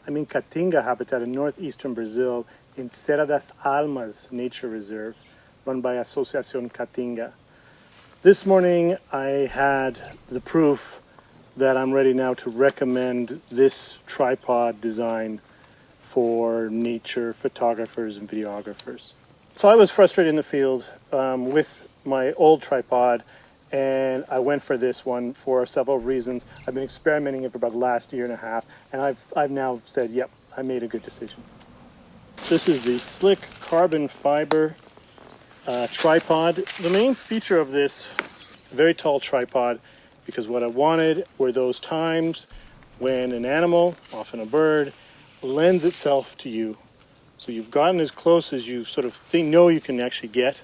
I'm in Caatinga habitat in northeastern Brazil in Serra das Almas Nature Reserve, run by Associación Caatinga. This morning I had the proof that I'm ready now to recommend this tripod design for nature photographers and videographers. So I was frustrated in the field with my old tripod, and I went for this one for several reasons. I've been experimenting it for about the last year and a half, and I've now said, yep, I made a good decision. This is the Slik carbon fiber tripod. The main feature of this very tall tripod, because what I wanted were those times when an animal, often a bird, lends itself to you. So you've gotten as close as you sort of know you can actually get.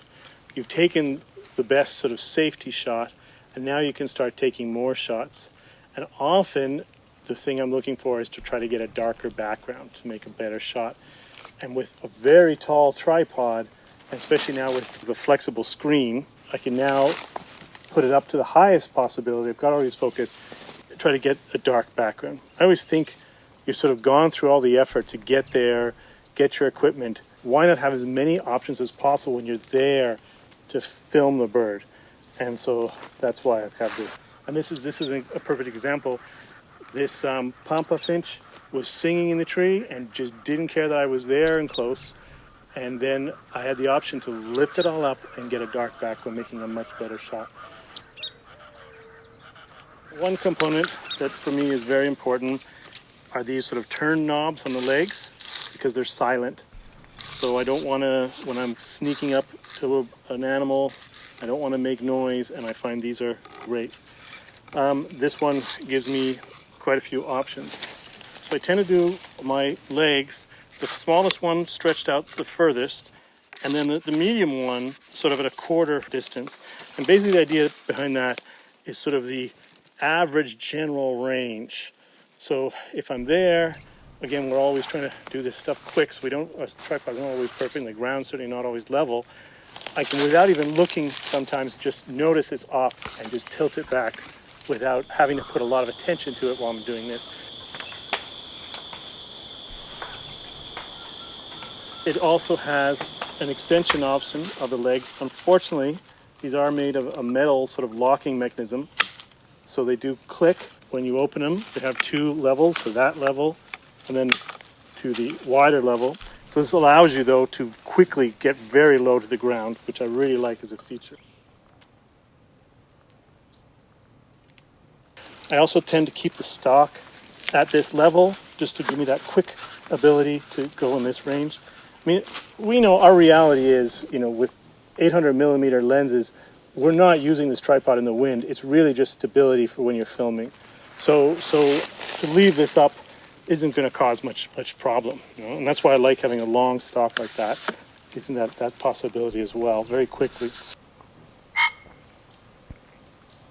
You've taken the best sort of safety shot, and now you can start taking more shots. And often the thing I'm looking for is to try to get a darker background to make a better shot. And with a very tall tripod, especially now with the flexible screen, I can now put it up to the highest possibility. I've got all these focus, try to get a dark background. I always think you've sort of gone through all the effort to get there, get your equipment. Why not have as many options as possible when you're there to film the bird? And so that's why I've got this. And this is a perfect example. This Pampa finch was singing in the tree and just didn't care that I was there and close. And then I had the option to lift it all up and get a dark background, making a much better shot. One component that for me is very important are these sort of turn knobs on the legs, because they're silent. So I don't want to, when I'm sneaking up to an animal, I don't want to make noise, and I find these are great. This one gives me quite a few options. So I tend to do my legs, the smallest one stretched out the furthest, and then the medium one sort of at a quarter distance. And basically the idea behind that is sort of the average general range. So if I'm there, again, we're always trying to do this stuff quick, so our tripods aren't always perfect, and the ground's certainly not always level. I can, without even looking sometimes, just notice it's off and just tilt it back without having to put a lot of attention to it while I'm doing this. It also has an extension option of the legs. Unfortunately, these are made of a metal sort of locking mechanism, so they do click when you open them. They have two levels, for that level and then to the wider level. So this allows you, though, to quickly get very low to the ground, which I really like as a feature. I also tend to keep the stock at this level, just to give me that quick ability to go in this range. I mean, we know our reality is, with 800 millimeter lenses, we're not using this tripod in the wind. It's really just stability for when you're filming. So to leave this up isn't going to cause much problem, and that's why I like having a long stock like that. Isn't that possibility as well, very quickly.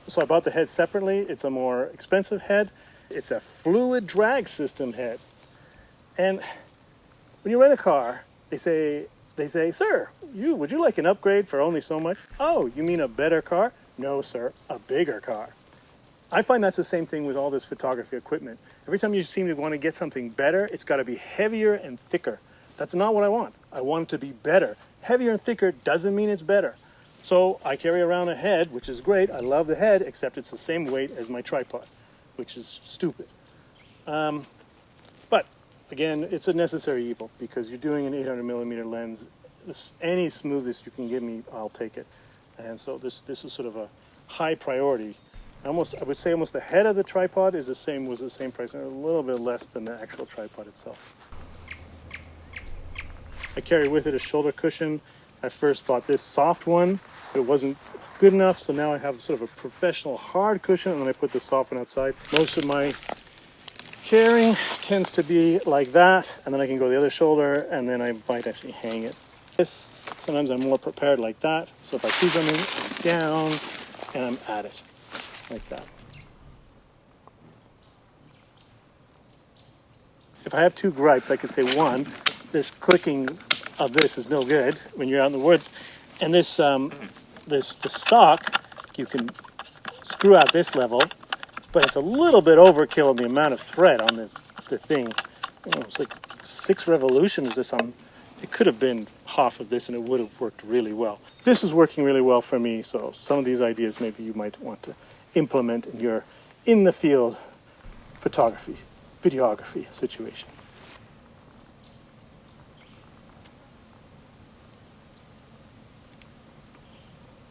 So I bought the head separately. It's a more expensive head. It's a fluid drag system head. And when you rent a car, they say, "Sir, would you like an upgrade for only so much?" "Oh, you mean a better car?" "No, sir, a bigger car." I find that's the same thing with all this photography equipment. Every time you seem to want to get something better, it's got to be heavier and thicker. That's not what I want. I want it to be better. Heavier and thicker doesn't mean it's better. So I carry around a head, which is great. I love the head, except it's the same weight as my tripod, which is stupid. But again, it's a necessary evil, because you're doing an 800 millimeter lens. Any smoothness you can give me, I'll take it. And so this is sort of a high priority. I would say almost the head of the tripod was the same price, or a little bit less than the actual tripod itself. I carry with it a shoulder cushion. I first bought this soft one, but it wasn't good enough, so now I have sort of a professional hard cushion, and then I put the soft one outside. Most of my carrying tends to be like that, and then I can go the other shoulder, and then I might actually hang it. Sometimes I'm more prepared like that, so if I see something, I'm down, and I'm at it. Like that. If I have two gripes, I could say one, this clicking of this is no good when you're out in the woods, and the stock, you can screw out this level, but it's a little bit overkill in the amount of thread on the thing. oh, it's like 6 revolutions this on. It could have been half of this and it would have worked really well. This is working really well for me, so some of these ideas maybe you might want to implement in your in the field photography, videography situation.